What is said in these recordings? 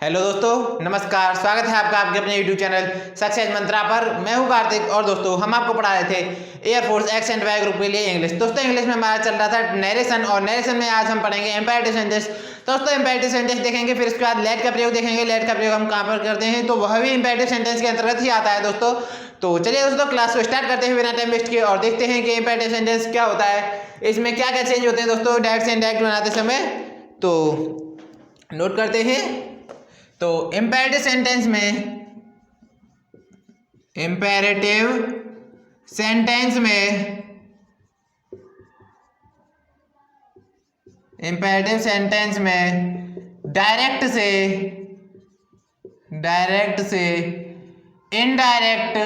Hello दोस्तों, नमस्कार। स्वागत है आपका आपके अपने यूट्यूब चैनल सक्सेस मंत्रा पर। मैं हूं कार्तिक और दोस्तों हम आपको पढ़ा रहे थे air force X and Y group के लिए इंग्लिश। दोस्तों इंग्लिश में हमारा चल रहा था नरेशन और नरेशन में आज हम पढ़ेंगे इंपेरेटिव सेंटेंस। दोस्तों इंपेरेटिव सेंटेंस देखेंगे, फिर इसके बाद लेट का प्रयोग देखेंगे। लेट का प्रयोग हम कहाँ पर करते हैं तो वह भी इंपेरेटिव सेंटेंस के अंतर्गत ही आता है दोस्तों। तो चलिए दोस्तों क्लास को स्टार्ट करते हैं बिना टाइम वेस्ट किए और देखते हैं कि इंपेरेटिव सेंटेंस क्या होता है, इसमें क्या क्या चेंज होते हैं दोस्तों डायरेक्ट से इनडायरेक्ट बनाते समय। तो नोट करते हैं। तो इंपेरेटिव सेंटेंस में डायरेक्ट से इनडायरेक्ट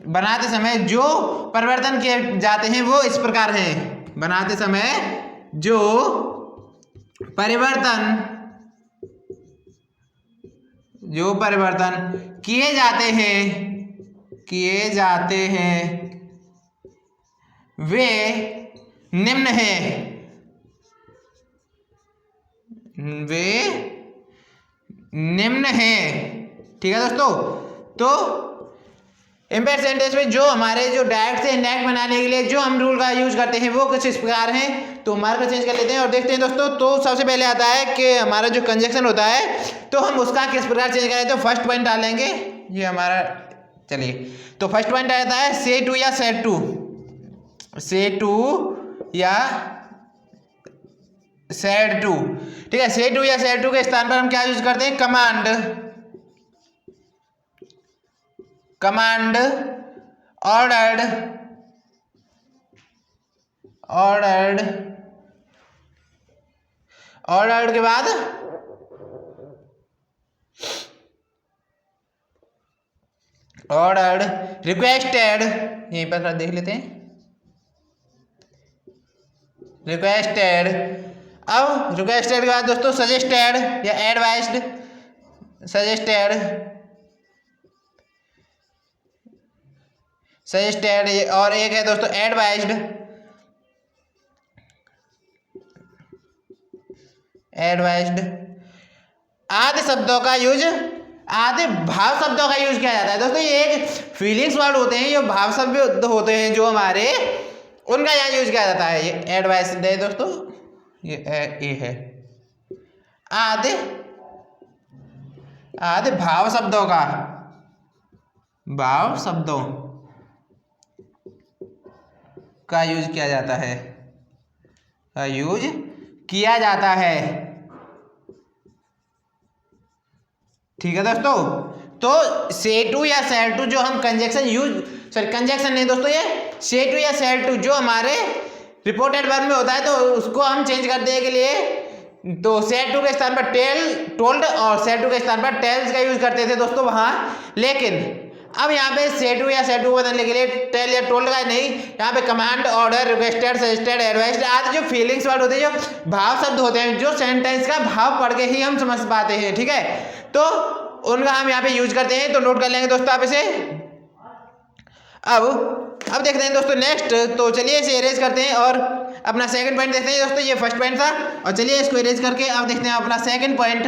बनाते समय जो परिवर्तन किए जाते हैं वो इस प्रकार हैं। बनाते समय जो परिवर्तन किए जाते हैं वे निम्न हैं। ठीक है दोस्तों। तो इंपेरेटिव सेंटेंस में जो हमारे जो डायरेक्ट से इनडायरेक्ट बनाने के लिए जो हम रूल का यूज करते हैं वो कुछ इस प्रकार हैं। तो हमारे को चेंज कर लेते हैं और देखते हैं दोस्तों। तो सबसे पहले आता है कि हमारा जो कंजक्शन होता है तो हम उसका किस प्रकार चेंज करें। तो फर्स्ट पॉइंट डालेंगे ये हमारा। चलिए तो फर्स्ट पॉइंट आता है से टू या सेड टू। ठीक है, से टू या सेड टू के स्थान पर हम क्या यूज करते हैं, कमांड ऑर्डर्ड के बाद रिक्वेस्टेड, यहीं पर देख लेते हैं रिक्वेस्टेड। अब रिक्वेस्टेड के बाद दोस्तों सजेस्टेड या एडवाइज्ड। सजेस्टेड और एक है दोस्तों एडवाइज्ड। आदि भाव शब्दों का यूज किया जाता है दोस्तों। ये एक फीलिंग्स वर्ड होते हैं, ये भाव शब्द होते हैं जो हमारे, उनका यहाँ यूज किया जाता है। ये एडवाइस है दोस्तों, ये ए है। आदि भाव शब्दों का यूज किया जाता है। ठीक है दोस्तों। तो से टू या सेड टू जो हम कंजक्शन नहीं दोस्तों, ये से टू या सेड टू जो हमारे रिपोर्टेड वर्ब में होता है तो उसको हम चेंज करने के लिए तो सेड टू के स्थान पर टोल्ड और सेड टू के स्थान पर टेल्स का यूज करते थे दोस्तों वहां। लेकिन अब यहाँ पे से टू या सेड टू को बदलने के लिए टेल या टोल्ड का नहीं, यहाँ पे command, order, requested, suggested, advised आदि जो फीलिंग्स वर्ड होते हैं, जो भाव शब्द होते हैं, जो सेंटेंस का भाव पढ़ के ही हम समझ पाते हैं। ठीक है, तो उनका हम यहाँ पे यूज करते हैं। तो नोट कर लेंगे दोस्तों आप इसे। अब देखते हैं दोस्तों नेक्स्ट। तो चलिए इसे इरेज करते हैं और अपना सेकंड पॉइंट देखते हैं दोस्तों। ये फर्स्ट पॉइंट था और चलिए इसको इरेज करके अब देखते हैं अपना सेकंड पॉइंट।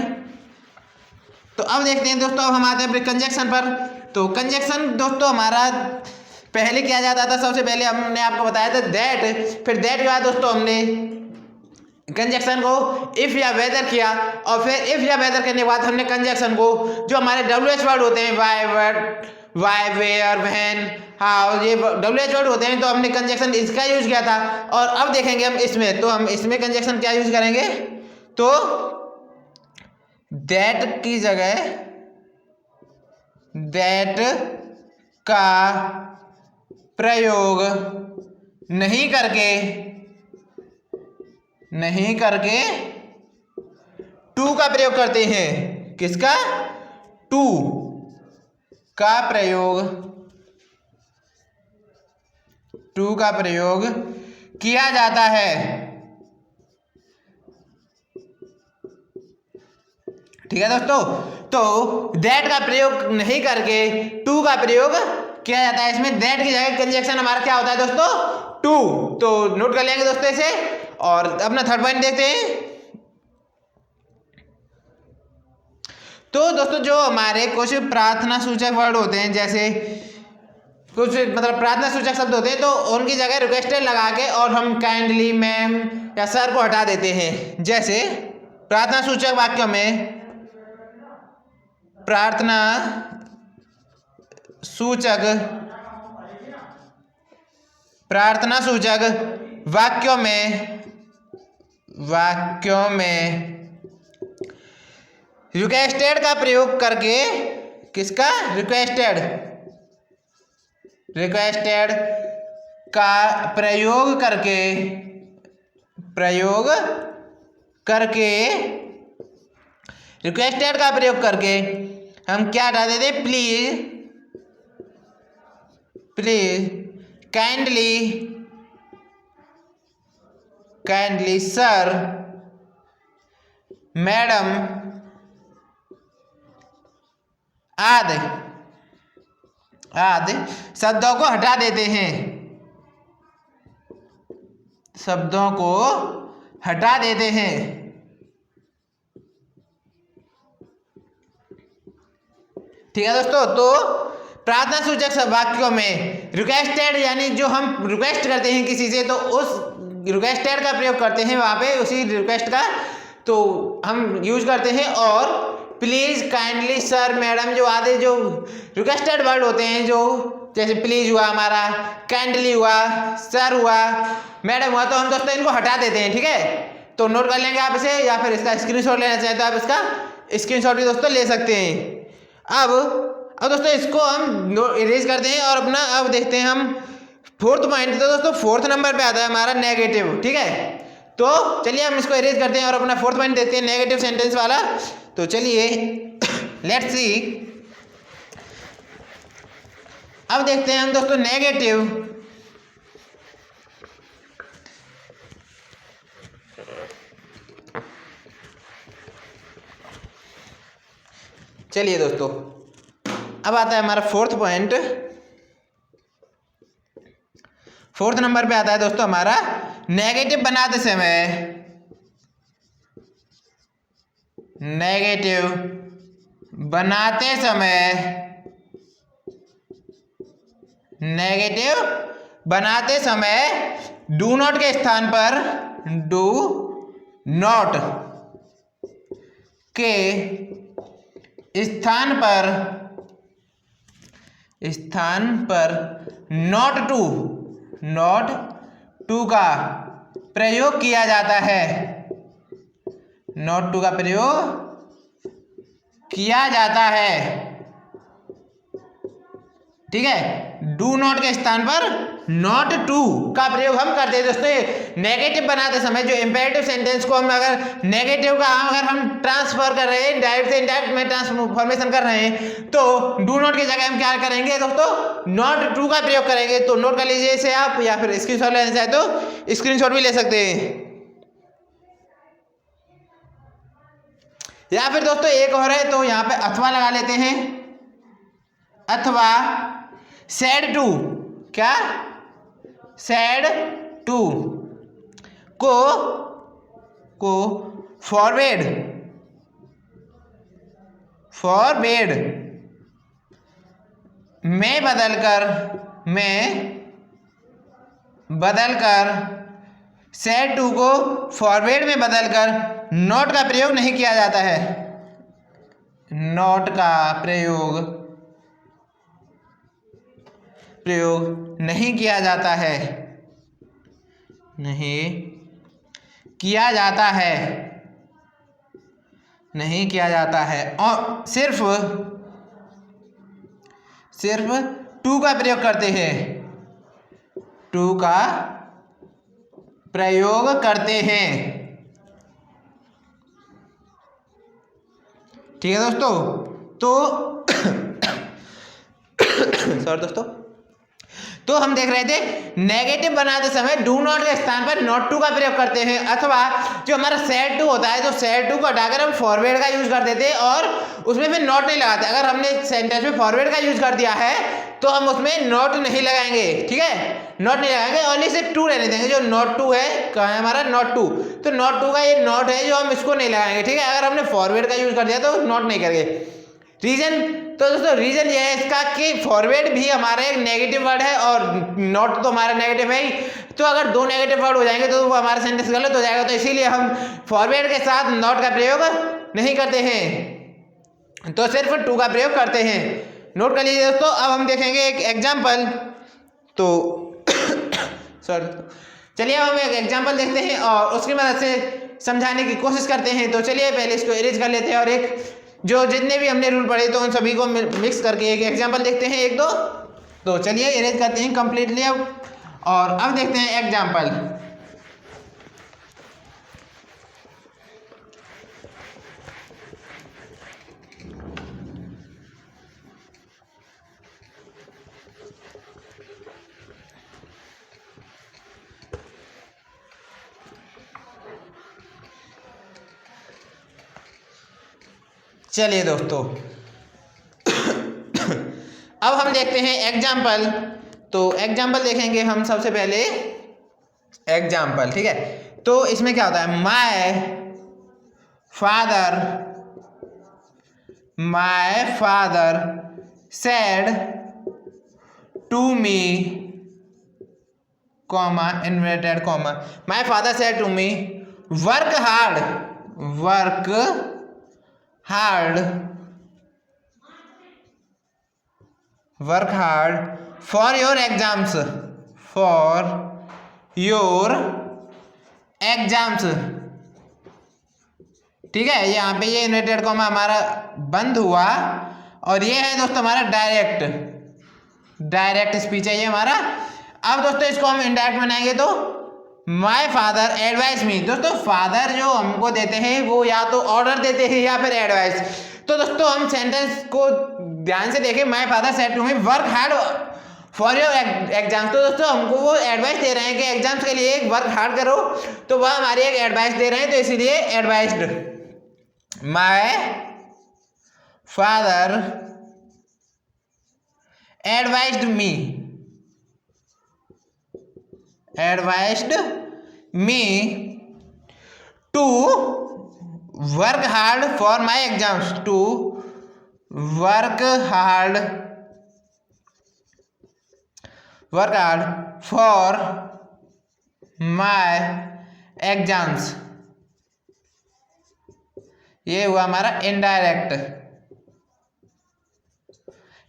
तो अब देखते हैं दोस्तों, अब हम आते हैं अपने कंजक्शन पर। तो कंजक्शन दोस्तों हमारा पहले किया जाता था। सबसे पहले हमने आपको बताया था दैट, फिर दैट के बाद दोस्तों हमने कंजक्शन को इफ या वेदर किया और फिर इफ या वेदर करने के बाद हमने कंजक्शन को जो हमारे WH वर्ड होते हैं, वाई, वेयर, व्हेन, हाउ, ये WH वर्ड होते हैं, तो हमने कंजक्शन इसका यूज किया था। और अब देखेंगे हम इसमें, तो हम इसमें कंजक्शन क्या यूज करेंगे, तो दैट की जगह दैट का प्रयोग नहीं करके टू का प्रयोग करते हैं। किसका, टू का प्रयोग किया जाता है। ठीक है दोस्तों। तो दैट का प्रयोग नहीं करके टू का प्रयोग किया जाता है इसमें। दैट की जगह कंजक्शन हमारा क्या होता है दोस्तों, टू। तो नोट कर लेंगे दोस्तों इसे। और अपना थर्ड पॉइंट देखते हैं। तो दोस्तों जो हमारे कुछ प्रार्थना सूचक वर्ड होते हैं, जैसे कुछ मतलब प्रार्थना सूचक शब्द होते हैं, तो उनकी जगह रिक्वेस्टेड लगा के और हम काइंडली, मैम या सर को हटा देते हैं। जैसे प्रार्थना सूचक वाक्यों में, प्रार्थना सूचक वाक्यों में रिक्वेस्टेड का प्रयोग करके, किसका, रिक्वेस्टेड का प्रयोग करके रिक्वेस्टेड का प्रयोग करके हम क्या हटा देते, प्लीज काइंडली सर, मैडम आदि शब्दों को हटा देते हैं, ठीक है दोस्तों। तो प्रार्थना सूचक वाक्यों में रिक्वेस्टेड यानी जो हम रिक्वेस्ट करते हैं किसी से, तो उस रिक्वेस्टेड का प्रयोग करते हैं वहाँ पे, उसी रिक्वेस्ट का तो हम यूज करते हैं। और प्लीज, काइंडली, सर, मैडम जो आदि जो रिक्वेस्टेड वर्ड होते हैं, जो जैसे प्लीज हुआ हमारा, काइंडली हुआ, सर हुआ, मैडम हुआ, तो हम दोस्तों इनको हटा देते हैं। ठीक है, तो नोट कर लेंगे आप इसे, या फिर इसका स्क्रीनशॉट लेना चाहें तो आप इसका स्क्रीनशॉट भी दोस्तों ले सकते हैं। अब दोस्तों इसको हम इरेज करते हैं और अपना अब देखते हैं हम फोर्थ पॉइंट। तो दोस्तों फोर्थ नंबर पे आता है हमारा नेगेटिव। ठीक है, तो चलिए हम इसको इरेज करते हैं और अपना फोर्थ पॉइंट देखते हैं, नेगेटिव सेंटेंस वाला। तो चलिए लेट्स सी। अब देखते हैं हम दोस्तों नेगेटिव। चलिए दोस्तों अब आता है हमारा फोर्थ पॉइंट। फोर्थ नंबर पे आता है दोस्तों हमारा नेगेटिव बनाते समय डू नॉट के स्थान पर नॉट टू का प्रयोग किया जाता है। नॉट टू का प्रयोग किया जाता है। ठीक है, डू नॉट के स्थान पर नॉट टू का प्रयोग हम करते हैं दोस्तों। नेगेटिव बनाते समय जो इंपेरेटिव सेंटेंस को हम अगर नेगेटिव का अगर हम ट्रांसफर कर रहे हैं, डायरेक्ट से इनडायरेक्ट में ट्रांसफॉर्मेशन कर रहे हैं, तो डू नॉट की जगह हम क्या करेंगे दोस्तों, नॉट टू का प्रयोग करेंगे। तो नोट कर लीजिए इसे आप, या फिर स्क्रीनशॉट लेना चाहे तो स्क्रीनशॉट भी ले सकते हैं। या फिर दोस्तों एक और है, तो यहाँ पे अथवा लगा लेते हैं। अथवा सैड टू, क्या, सैड टू को फॉरवर्ड में बदलकर सैड टू को फॉरवर्ड में बदलकर नॉट का प्रयोग नहीं किया जाता है। नॉट का प्रयोग नहीं किया जाता है, नहीं किया जाता है। और सिर्फ टू का प्रयोग करते हैं, टू का प्रयोग करते हैं। ठीक है दोस्तों, तो सॉरी दोस्तों, तो हम देख रहे थे नेगेटिव बनाते समय डू नॉट के स्थान पर नॉट टू का प्रयोग करते हैं, अथवा जो हमारा सेड टू होता है तो सेड टू को हटाकर हम फॉरवर्ड का यूज कर देते हैं और उसमें फिर नॉट नहीं लगाते। अगर हमने सेंटेंस में फॉरवर्ड का यूज कर दिया है तो हम उसमें नॉट नहीं लगाएंगे, ठीक है, नॉट नहीं लगाएंगे, ओनली सिर्फ टू रहने देंगे। जो नॉट टू है कहाँ है हमारा नॉट टू, तो नॉट टू का ये नॉट है जो हम इसको नहीं लगाएंगे, ठीक है। अगर हमने फॉरवर्ड का यूज कर दिया तो नॉट नहीं करेंगे। रीजन, तो दोस्तों रीजन ये है इसका कि फॉरवर्ड भी हमारा एक नेगेटिव वर्ड है और नॉट तो हमारा नेगेटिव है ही, तो अगर दो नेगेटिव वर्ड हो जाएंगे तो वो हमारा सेंटेंस गलत हो जाएगा। तो इसीलिए हम फॉरवर्ड के साथ नॉट का प्रयोग नहीं करते हैं, तो सिर्फ टू का प्रयोग करते हैं। नोट कर लीजिए दोस्तों। अब हम देखेंगे एक एग्जाम्पल, तो सॉरी, चलिए अब हम एक एग्जाम्पल देखते हैं और उसकी मदद से समझाने की कोशिश करते हैं। तो चलिए पहले इसको इरेज कर लेते हैं और एक जो जितने भी हमने रूल पढ़े तो उन सभी को मिक्स करके एक एग्जाम्पल देखते हैं, एक दो। तो चलिए इरेज करते हैं कंप्लीटली अब, और अब देखते हैं एग्जाम्पल। चलिए दोस्तों अब हम देखते हैं एग्जाम्पल। तो एग्जाम्पल देखेंगे हम सबसे पहले एग्जाम्पल, ठीक है। तो इसमें क्या होता है, my father said to me comma inverted comma, my father said to me work hard for your exams, ठीक है। यहाँ पे ये इन्वर्टेड कॉमा हमारा बंद हुआ और ये है दोस्तों हमारा डायरेक्ट स्पीच है ये हमारा। अब दोस्तों इसको हम इनडायरेक्ट बनाएंगे तो माय फादर एडवाइस मी। दोस्तों फादर जो हमको देते हैं वो या तो ऑर्डर देते हैं या फिर एडवाइस। तो दोस्तों हम सेंटेंस को ध्यान से देखें, my father said to me work hard for your exams. तो दोस्तों हमको वो एडवाइस दे रहे हैं कि एग्जाम्स के लिए वर्क हार्ड करो, तो वह हमारी एक एडवाइस दे रहे हैं, तो इसीलिए advised. My father advised me to work hard for my exams, work hard for my exams. ये हुआ हमारा इनडायरेक्ट,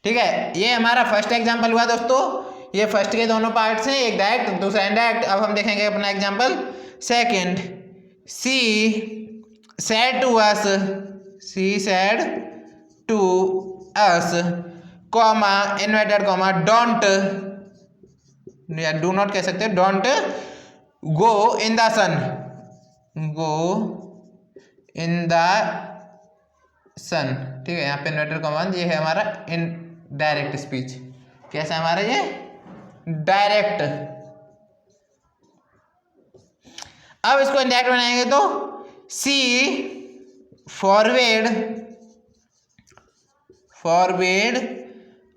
ठीक है। ये हमारा फर्स्ट एग्जाम्पल हुआ दोस्तों। ये फर्स्ट के दोनों पार्ट्स हैं, एक डायरेक्ट दूसरा इनडायरेक्ट। अब हम देखेंगे अपना example second. She said to us comma inverted comma don't या डू नॉट कह सकते हैं, don't go in the sun, ठीक है। यहाँ पे इन्वर्टेड कॉमा, ये है हमारा इनडायरेक्ट स्पीच। कैसा है हमारा ये डायरेक्ट। अब इसको इनडायरेक्ट बनाएंगे तो she forbade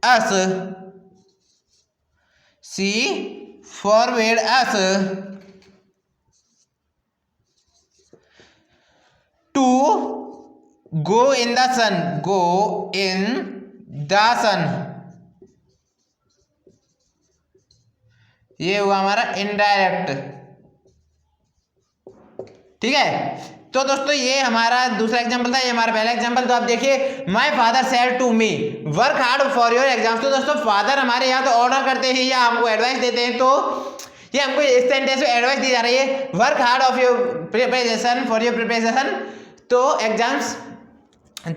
us to go in the sun, ये हुआ हमारा इनडायरेक्ट, ठीक है। तो दोस्तों ये हमारा दूसरा एग्जांपल था, ये हमारा पहला एग्जांपल। तो आप देखिए my father said to me work hard for your exams. तो दोस्तों फादर हमारे यहाँ तो ऑर्डर करते हैं या हमको एडवाइस देते हैं, तो ये हमको इस सेंटेंस में एडवाइस दी जा रही है, work hard of your preparation for your preparation तो एग्जाम्स।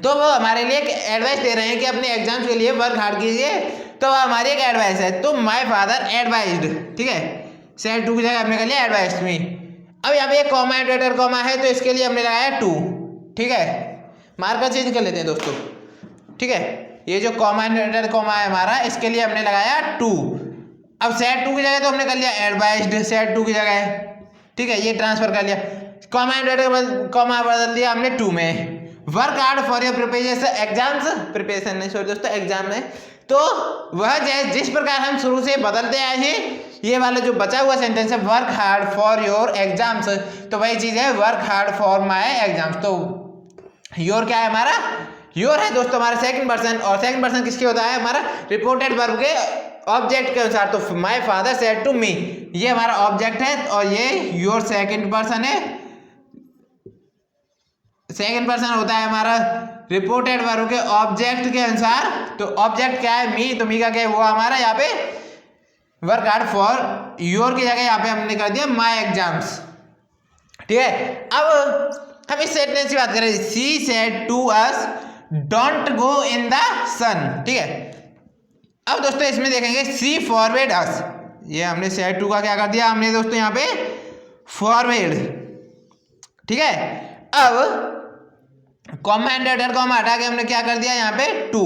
तो वो हमारे लिए एक एडवाइस दे रहे हैं कि अपने एग्जाम्स के लिए वर्क हार्ड कीजिए, तो वह हमारी एक एडवाइस है। तो माय फादर एडवाइज्ड, ठीक है, सेड टू की जगह हमने कर लिया एडवाइस्ड मी। अब यहाँ पे कॉमा इन्वर्टेड कॉमा है तो इसके लिए हमने लगाया टू, ठीक है। मार्कर चेंज कर लेते हैं दोस्तों, ठीक है। ये जो कॉमा इन्वर्टेड कॉमा है हमारा, इसके लिए हमने लगाया टू। अब सेट टू की जगह तो हमने कर लिया एडवाइस्ड सेट टू की जगह, ठीक है, ये ट्रांसफर कर लिया, कॉमा बदल दिया हमने टू में। Work hard for your preparation exams, preparation नहीं सॉरी दोस्तों एग्जाम में, तो वह जिस प्रकार हम शुरू से बदलते आए हैं, ये वाला जो बचा हुआ सेंटेंस है work hard for your exams, तो वही चीज है work hard for my exams. तो योर क्या है हमारा, योर है दोस्तों हमारा सेकंड पर्सन, और सेकंड पर्सन किसके होता है हमारा रिपोर्टेड वर्ब के ऑब्जेक्ट के अनुसार। तो my father said to me, ये हमारा ऑब्जेक्ट है और ये योर सेकंड पर्सन है, सेकंड पर्सन होता है हमारा रिपोर्टेड वर्ब के ऑब्जेक्ट के अनुसार। तो ऑब्जेक्ट क्या है मी, तो मी का क्या है वो हमारा यहाँ पे वर्क हार्ड फॉर योर की जगह यहाँ पे हमने कर दिया माई एग्जाम्स, ठीक है। अब हम इस सेंटेंस की बात करें, she said to us don't go in the sun, ठीक है। अब दोस्तों इसमें देखेंगे सी फॉरवर्ड अस, ये हमने सेड टू का क्या कर दिया हमने दोस्तों यहाँ पे फॉरवर्ड, ठीक है। अब कॉमा एंड एडर कॉमा हटा के हमने क्या कर दिया यहाँ पे टू,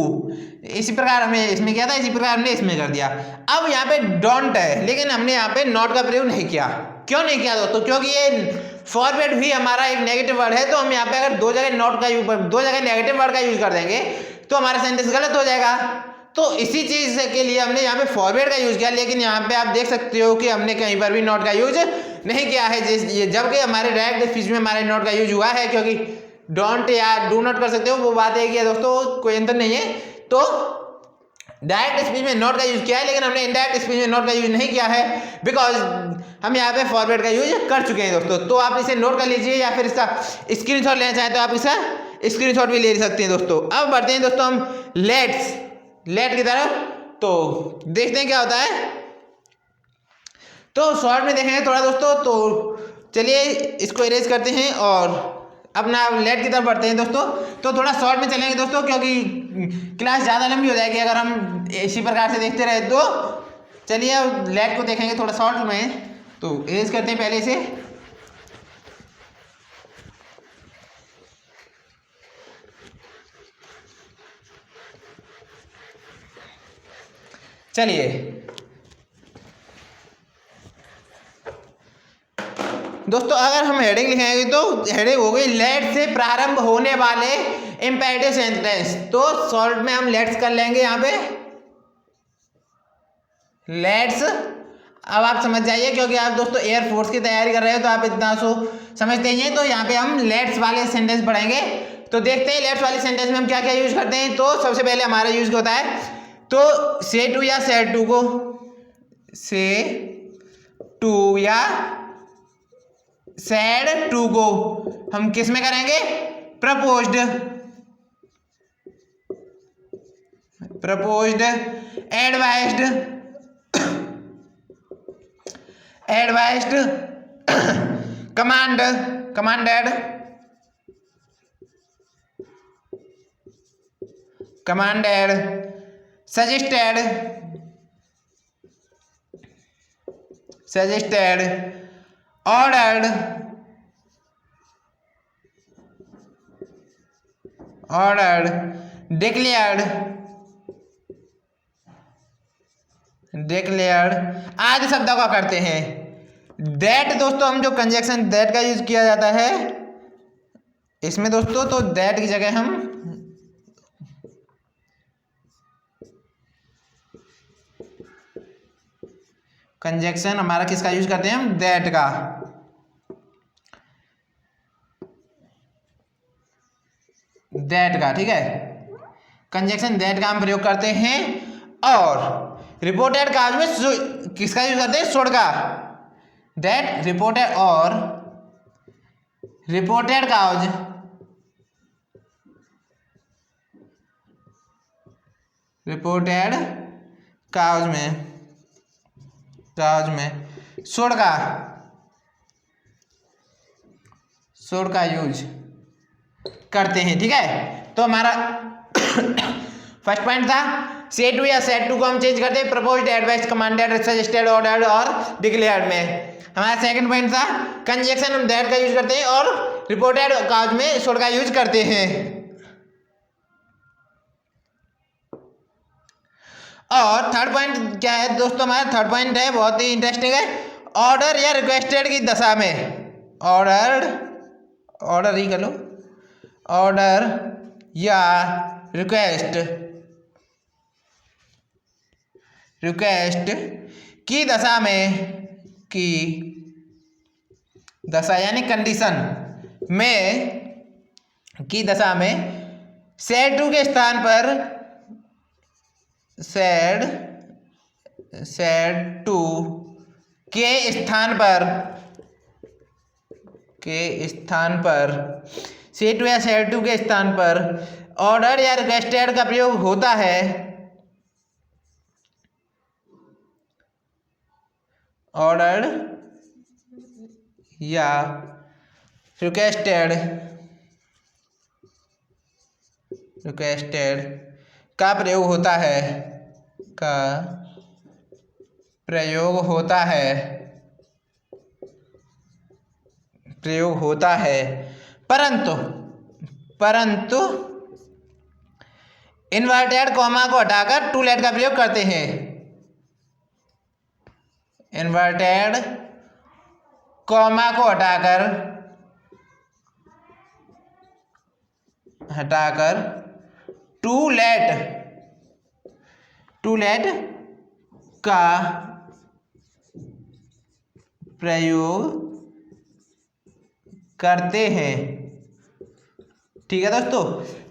इसी प्रकार हमने इसमें किया था, इसी प्रकार हमने इसमें कर दिया। अब यहाँ पे डोंट है, लेकिन हमने यहाँ पे नॉट का प्रयोग नहीं किया। क्यों नहीं किया दोस्तों, क्योंकि ये फॉरवर्ड भी हमारा एक नेगेटिव वर्ड है, तो हम यहाँ पे अगर दो जगह नॉट का यूज, दो जगह नेगेटिव वर्ड का यूज कर देंगे तो हमारा सेंटेंस गलत हो जाएगा। तो इसी चीज के लिए हमने यहाँ पे फॉरवर्ड का यूज किया, लेकिन यहाँ पे आप देख सकते हो कि हमने कहीं पर भी नॉट का यूज नहीं किया है, जबकि हमारे डायरेक्ट स्पीच में हमारे नॉट का यूज हुआ है, क्योंकि डोंट या डू नॉट कर सकते हो, वो बात एक ही है दोस्तों, कोई अंतर नहीं है। तो डायरेक्ट स्पीच में नॉट का यूज किया है, लेकिन हमने इनडायरेक्ट स्पीच में नॉट का यूज नहीं किया है, बिकॉज हम यहाँ पे फॉरवर्ड का यूज कर चुके हैं दोस्तों। तो आप इसे नोट कर लीजिए, या फिर इसका स्क्रीनशॉट लेना चाहें तो आप इसका स्क्रीनशॉट भी ले सकते हैं दोस्तों। अब बढ़ते हैं दोस्तों हम लेट की तरफ, तो देखते हैं क्या होता है। तो शॉर्ट में देखेंगे थोड़ा दोस्तों, तो चलिए इसको इरेज करते हैं और अपना लेट की तरफ बढ़ते हैं दोस्तों। तो थोड़ा शॉर्ट में चलेंगे दोस्तों, क्योंकि क्लास ज़्यादा लंबी हो जाएगी अगर हम इसी प्रकार से देखते रहे। तो चलिए अब लेट को देखेंगे थोड़ा शॉर्ट में, तो इरेज करते हैं पहले से। चलिए दोस्तों अगर हम हेडिंग लिखेंगे तो हेडिंग हो गई लेट से प्रारंभ होने वाले इंपेरेटिव सेंटेंस। तो शॉर्ट में हम लेट्स कर लेंगे यहाँ पे लेट्स। अब आप समझ जाइए, क्योंकि आप दोस्तों एयरफोर्स की तैयारी कर रहे हो तो आप इतना सो समझते ही हैं। तो यहाँ पे हम लेट्स वाले सेंटेंस पढ़ेंगे। तो देखते हैं लेट्स वाले सेंटेंस में हम क्या क्या यूज करते हैं। तो सबसे पहले हमारा यूज होता है तो से टू या सेड टू को, से टू या सेड टू को हम किस में करेंगे, proposed, advised, commanded, suggested, ordered, declared आदि शब्दों का करते हैं। दैट दोस्तों हम जो कंजक्शन दैट का यूज किया जाता है इसमें दोस्तों, तो दैट की जगह हम कंजक्शन हमारा किसका यूज करते हैं, हम दैट का, ठीक है। कंजक्शन दैट का हम प्रयोग करते हैं। और रिपोर्टेड काज में किसका यूज करते हैं, शुड का, दैट रिपोर्टेड, और रिपोर्टेड काज में शुड का यूज करते हैं, ठीक है। तो हमारा फर्स्ट पॉइंट था से टू या सेड टू को हम चेंज करते हैं proposed, advised, commanded, suggested, ordered और डिक्लेयर्ड में। हमारा सेकंड पॉइंट था कंजक्शन हम दैट का यूज करते हैं और रिपोर्टेड काज में शुड का यूज करते हैं। और थर्ड पॉइंट क्या है दोस्तों, हमारा थर्ड पॉइंट है बहुत ही इंटरेस्टिंग है, ऑर्डर या रिक्वेस्टेड की दशा में, ऑर्डर ही कर लो, ऑर्डर या रिक्वेस्ट की दशा में, की दशा यानी कंडीशन में, की दशा में सेड टू के स्थान पर, सेड टू के स्थान पर, सेड टू या सेड टू के स्थान पर ऑर्डर या रिक्वेस्टेड का प्रयोग होता है, ऑर्डर या रिक्वेस्टेड का प्रयोग होता है, परंतु इन्वर्टेड कॉमा को हटाकर टू लेट का प्रयोग करते हैं, इन्वर्टेड कॉमा को हटाकर टू लेट का प्रयोग करते हैं। ठीक है दोस्तों,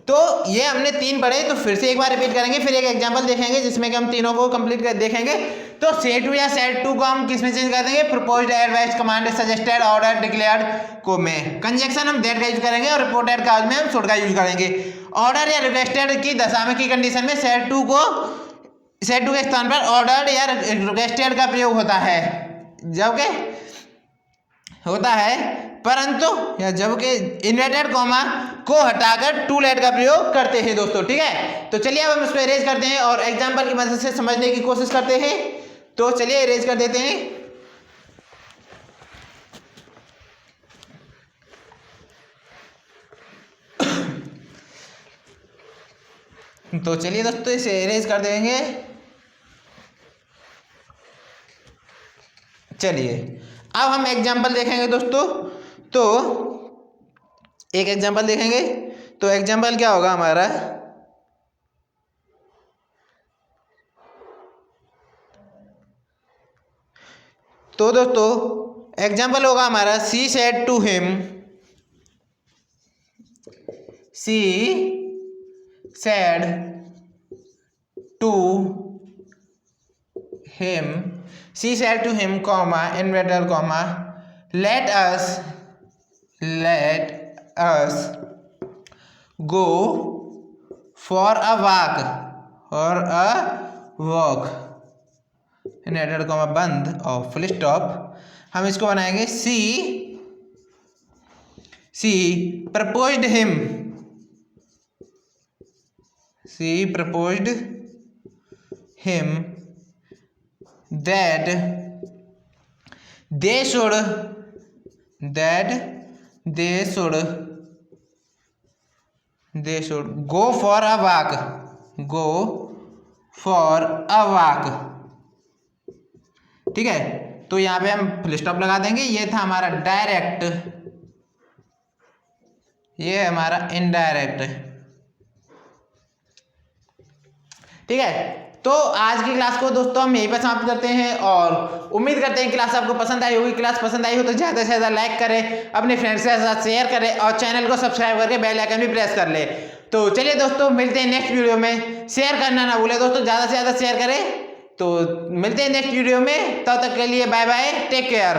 तो ये हमने 3 पढ़े, तो फिर से एक बार रिपीट करेंगे, फिर एक एग्जांपल देखेंगे जिसमें कि हम तीनों को कंप्लीट कर देखेंगे। तो सेड टू या सेड टू को हम किस में चेंज कर देंगे, proposed, advised, commanded, suggested, ordered, declared को में। कंजक्शन हम दैट का यूज करेंगे और रिपोर्टेड का में हम शुड का यूज करेंगे। ऑर्डर या रिक्वेस्टेड की दशा में, की कंडीशन में सेड टू के स्थान पर ऑर्डर्ड या रिक्वेस्टेड का प्रयोग होता है, जबकि होता है, परंतु या जबकि इन्वर्टेड कॉमा को हटाकर टू लेट का प्रयोग करते हैं दोस्तों। ठीक है, तो चलिए अब हम इसको इरेज करते हैं और एग्जांपल की मदद से समझने की कोशिश करते हैं। तो चलिए इरेज कर देते हैं। तो चलिए दोस्तों इसे इरेज कर देंगे। चलिए अब हम एग्जांपल देखेंगे दोस्तों। तो एक एग्जांपल देखेंगे, तो एग्जांपल क्या होगा हमारा, तो दोस्तों एग्जांपल होगा हमारा she said to him, she said to him comma inverted comma let us go for a walk inverted comma बंद और फुल स्टॉप। हम इसको बनाएंगे she proposed him that they should go for a walk। ठीक है, तो यहाँ पे हम फुल स्टॉप लगा देंगे। ये था हमारा डायरेक्ट, ये हमारा इनडायरेक्ट। ठीक है, तो आज की क्लास को दोस्तों हम यहीं पर समाप्त करते हैं और उम्मीद करते हैं क्लास आपको पसंद आई होगी। क्लास पसंद आई हो तो ज़्यादा से ज़्यादा लाइक करें, अपने फ्रेंड्स के साथ शेयर करें और चैनल को सब्सक्राइब करके बेल आइकन भी प्रेस कर ले। तो चलिए दोस्तों मिलते हैं नेक्स्ट वीडियो में। शेयर करना ना भूलें दोस्तों, ज़्यादा से ज़्यादा शेयर करें। तो मिलते हैं नेक्स्ट वीडियो में, तब तक के लिए बाय बाय, टेक केयर।